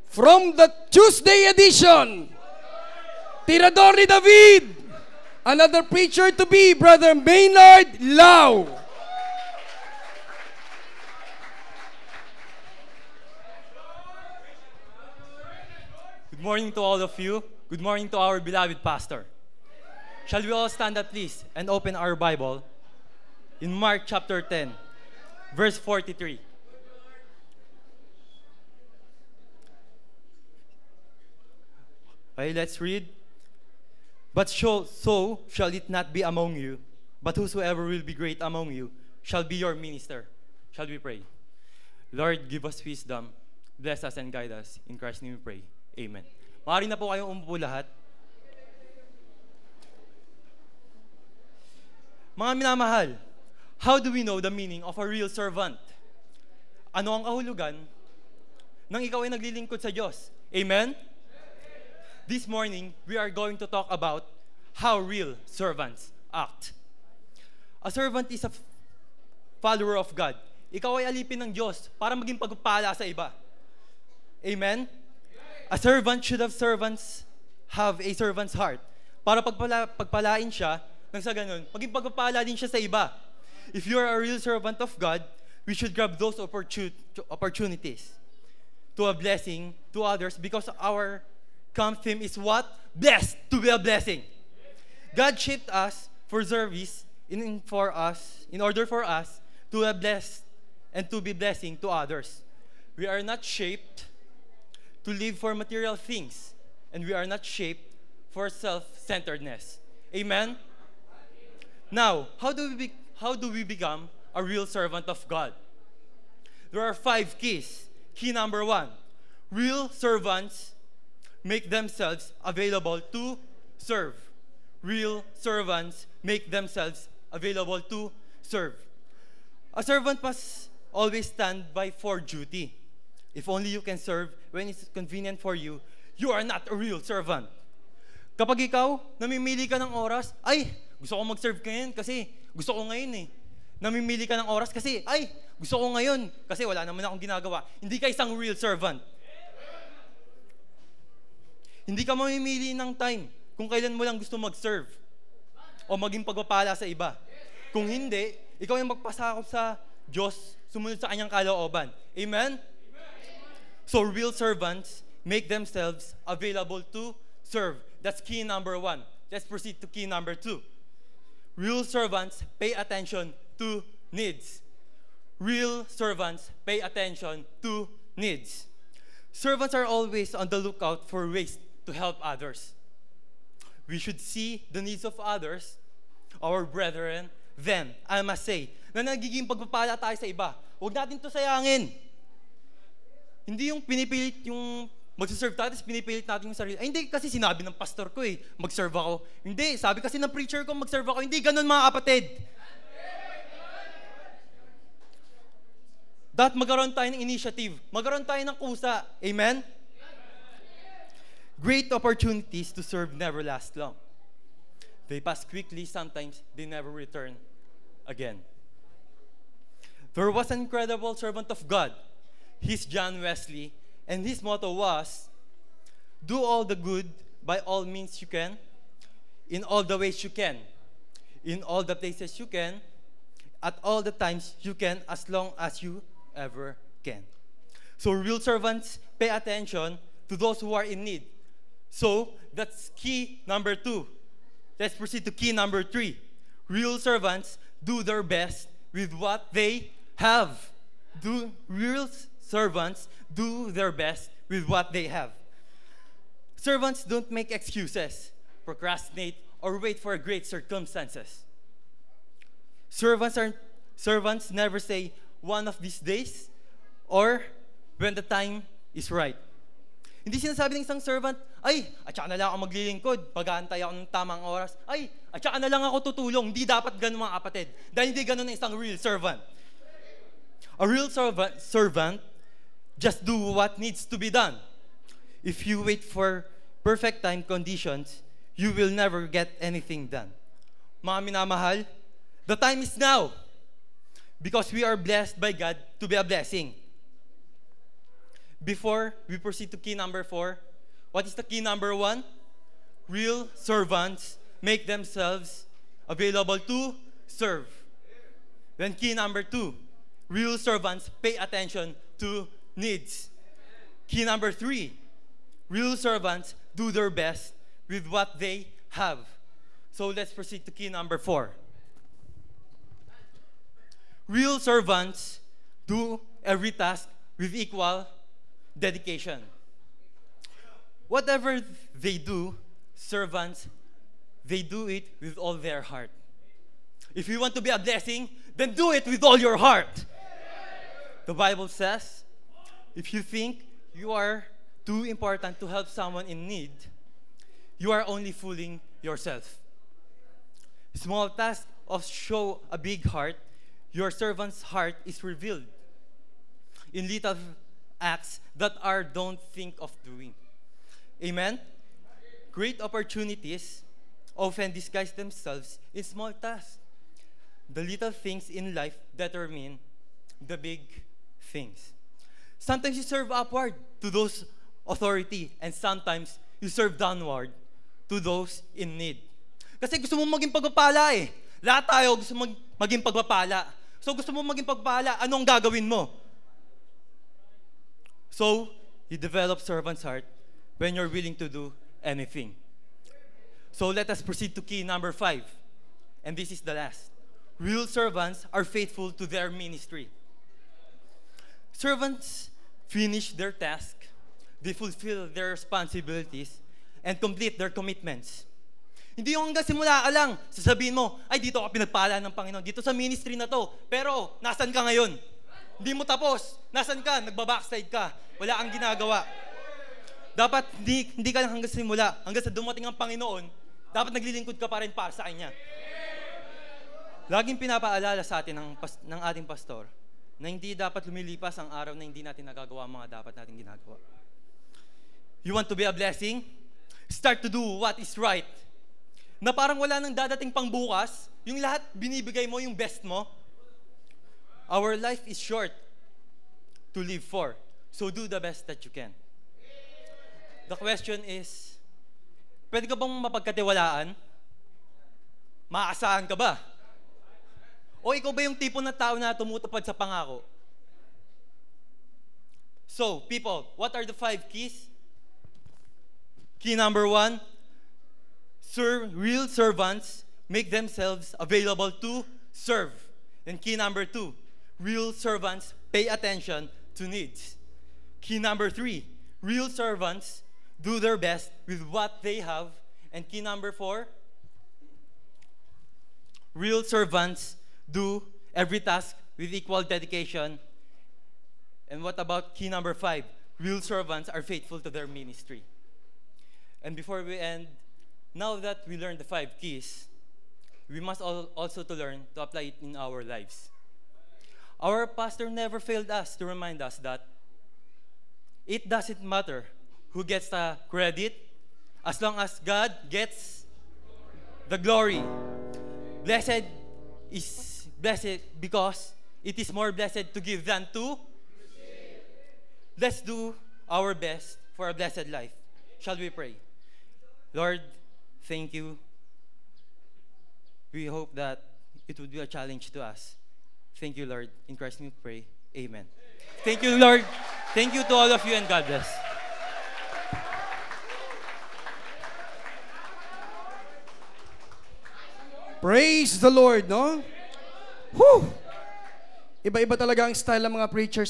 From the Tuesday edition, Tirador ni David, another preacher to be, Brother Maynard Lau. Good morning to all of you. Good morning to our beloved pastor. Shall we all stand up, please, and open our Bible in Mark chapter 10, verse 43. Okay, let's read. But so shall it not be among you, but whosoever will be great among you shall be your minister. Shall we pray? Lord, give us wisdom. Bless us and guide us. In Christ's name we pray. Amen. Maaari na po kayong umupo lahat. Mga minamahal, how do we know the meaning of a real servant? Ano ang kahulugan nang ikaw ay naglilingkod sa Diyos? Amen? This morning, we are going to talk about how real servants act. A servant is a follower of God. Ikaw ay alipin ng Diyos para maging pagpapala sa iba. Amen? A servant should have a servant's heart para pagpalain siya nang sa ganun, maging pagpapala din siya sa iba. If you are a real servant of God, we should grab those opportunities to a blessing to others because our camp theme is what? Blessed to be a blessing. God shaped us for service in order for us to be blessed and to be blessing to others. We are not shaped to live for material things, and we are not shaped for self-centeredness. Amen? Now, how do we become a real servant of God? There are 5 keys. Key number 1, real servants make themselves available to serve. Real servants make themselves available to serve. A servant must always stand by for duty. If only you can serve when it's convenient for you, you are not a real servant. Kapag ikaw, namimili ka ng oras, ay, gusto ko mag-serve ngayon kasi gusto ko ngayon eh. Namimili ka ng oras kasi, ay, gusto ko ngayon kasi wala naman akong ginagawa. Hindi ka isang real servant. Hindi ka mamimili ng time kung kailan mo lang gusto mag-serve o maging pagpapala sa iba. Kung hindi, ikaw yung magpasakop sa Diyos, sumunod sa kanyang kalooban. Amen? So real servants make themselves available to serve. That's key number 1. Let's proceed to key number 2. Real servants pay attention to needs. Real servants pay attention to needs. Servants are always on the lookout for ways to help others. We should see the needs of others, our brethren. Then, I must say, na nagiging pagpapala tayo sa iba, huwag natin to sayangin. Hindi yung pinipilit yung mag-serve tayo, tapos pinipilit natin yung sarili. Ay, hindi, kasi sinabi ng pastor ko mag-serve ako. Hindi, sabi kasi ng preacher ko, mag-serve ako. Hindi, ganun mga kapatid. Dapat magkaroon tayo ng initiative. Magkaroon tayo ng kusa. Amen? Great opportunities to serve never last long. They pass quickly, sometimes they never return again. There was an incredible servant of God. He's John Wesley, and his motto was, do all the good by all means you can, in all the ways you can, in all the places you can, at all the times you can, as long as you ever can. So real servants pay attention to those who are in need. So that's key number 2. Let's proceed to key number 3. Real servants do their best with what they have. Real servants do their best with what they have. Servants don't make excuses, procrastinate, or wait for great circumstances. Servants never say, one of these days, or when the time is right. Hindi sinasabi ng isang servant, ay, at saka na lang ako maglilingkod, pag-aantay ako ng tamang oras, ay, at saka na lang ako tutulong. Hindi dapat ganun mga kapatid. Dahil hindi ganun ng isang real servant. A real servant just do what needs to be done. If you wait for perfect time conditions, you will never get anything done. Mga minamahal, the time is now. Because we are blessed by God to be a blessing. Before we proceed to key number 4, what is the key number 1? Real servants make themselves available to serve. Then key number 2, real servants pay attention to needs. Key number 3, real servants do their best with what they have. So let's proceed to key number 4. Real servants do every task with equal dedication. Whatever they do, servants, they do it with all their heart. If you want to be a blessing, then do it with all your heart. The Bible says, if you think you are too important to help someone in need, you are only fooling yourself. Small tasks of show a big heart, your servant's heart is revealed in little acts that are don't think of doing. Amen? Great opportunities often disguise themselves in small tasks. The little things in life determine the big things. Sometimes you serve upward to those authority, and sometimes you serve downward to those in need. Kasi gusto mo maging pagpapala eh. Lahat tayo gusto maging pagpapala. So gusto mo maging pagpapala, ano ang gagawin mo? So, you develop servant's heart when you're willing to do anything. So let us proceed to key number 5. And this is the last. Real servants are faithful to their ministry. Servants finish their task, they fulfill their responsibilities, and complete their commitments. Hindi yung hanggang simula ka lang, sasabihin mo, ay dito ka pinagpala ng Panginoon, dito sa ministry na to, pero nasan ka ngayon? Hindi mo tapos, nasan ka? Nagbabackslide ka, wala kang ginagawa. Dapat hindi ka lang hanggang simula, hanggang sa dumating ang Panginoon, dapat naglilingkod ka pa rin para sa Kanya. Laging pinapaalala sa atin ng ating pastor na hindi dapat lumilipas ang araw na hindi natin nagagawa ang mga dapat natin ginagawa. You want to be a blessing? Start to do what is right. Na parang wala nang dadating pang bukas, yung lahat binibigay mo yung best mo. Our life is short to live for. So do the best that you can. The question is, pwede ka bang mapagkatiwalaan? Maaasahan ka ba? O ikaw ba yung tipo na tao na tumutupad sa pangako? So, people, what are the 5 keys? Key number 1, real servants make themselves available to serve. And key number 2, real servants pay attention to needs. Key number 3, real servants do their best with what they have. And key number 4, real servants do every task with equal dedication. And what about key number 5? Real servants are faithful to their ministry. And before we end, now that we learned the 5 keys, we must also to learn to apply it in our lives. Our pastor never failed us to remind us that it doesn't matter who gets the credit as long as God gets the glory. Blessed because it is more blessed to give than to receive. Let's do our best for a blessed life. Shall we pray? Lord, thank you. We hope that it would be a challenge to us. Thank you, Lord. In Christ's name we pray. Amen. Thank you, Lord. Thank you to all of you, and God bless. Praise the Lord, no? Whew! Iba-iba talaga ang style ng mga preachers.